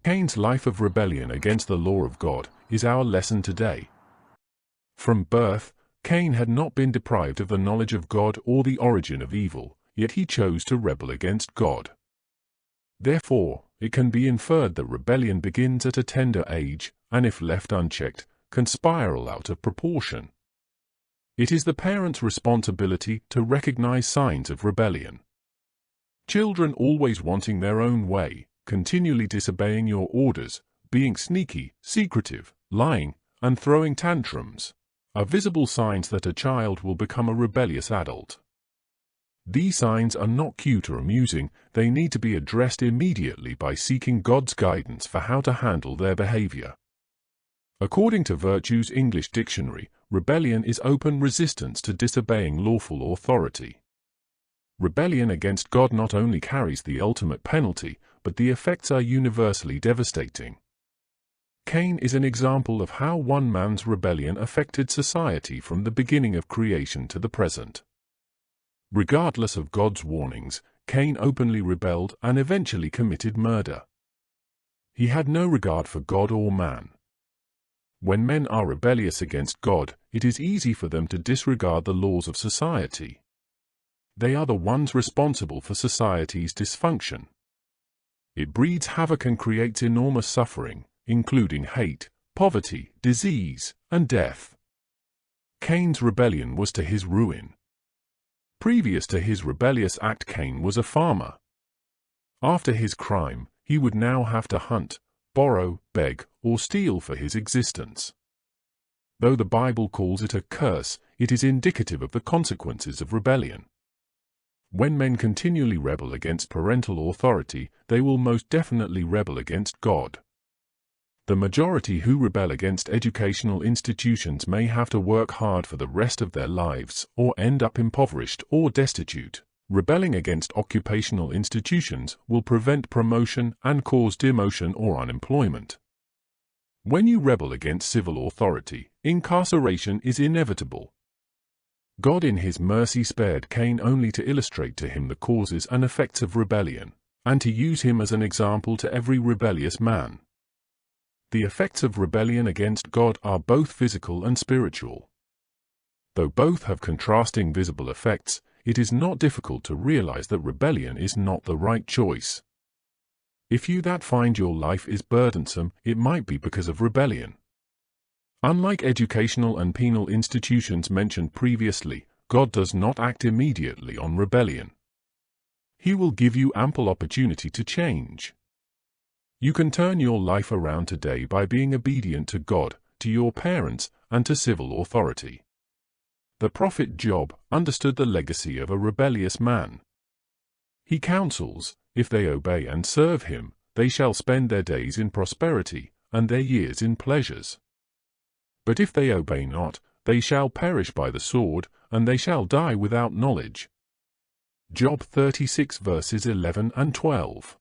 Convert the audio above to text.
Cain's life of rebellion against the law of God is our lesson today. From birth, Cain had not been deprived of the knowledge of God or the origin of evil, yet he chose to rebel against God. Therefore, it can be inferred that rebellion begins at a tender age, and if left unchecked, can spiral out of proportion. It is the parent's responsibility to recognize signs of rebellion. Children always wanting their own way, continually disobeying your orders, being sneaky, secretive, lying, and throwing tantrums, are visible signs that a child will become a rebellious adult. These signs are not cute or amusing, they need to be addressed immediately by seeking God's guidance for how to handle their behavior. According to Virtue's English Dictionary, rebellion is open resistance to disobeying lawful authority. Rebellion against God not only carries the ultimate penalty, but the effects are universally devastating. Cain is an example of how one man's rebellion affected society from the beginning of creation to the present. Regardless of God's warnings, Cain openly rebelled and eventually committed murder. He had no regard for God or man. When men are rebellious against God, it is easy for them to disregard the laws of society. They are the ones responsible for society's dysfunction. It breeds havoc and creates enormous suffering, including hate, poverty, disease, and death. Cain's rebellion was to his ruin. Previous to his rebellious act, Cain was a farmer. After his crime, he would now have to hunt, borrow, beg, or steal for his existence. Though the Bible calls it a curse, it is indicative of the consequences of rebellion. When men continually rebel against parental authority, they will most definitely rebel against God. The majority who rebel against educational institutions may have to work hard for the rest of their lives or end up impoverished or destitute. Rebelling against occupational institutions will prevent promotion and cause demotion or unemployment. When you rebel against civil authority, incarceration is inevitable. God in His mercy spared Cain only to illustrate to him the causes and effects of rebellion, and to use him as an example to every rebellious man. The effects of rebellion against God are both physical and spiritual. Though both have contrasting visible effects, it is not difficult to realize that rebellion is not the right choice. If you find your life is burdensome, it might be because of rebellion. Unlike educational and penal institutions mentioned previously, God does not act immediately on rebellion. He will give you ample opportunity to change. You can turn your life around today by being obedient to God, to your parents, and to civil authority. The prophet Job understood the legacy of a rebellious man. He counsels, if they obey and serve him, they shall spend their days in prosperity, and their years in pleasures. But if they obey not, they shall perish by the sword, and they shall die without knowledge. Job 36 verses 11 and 12.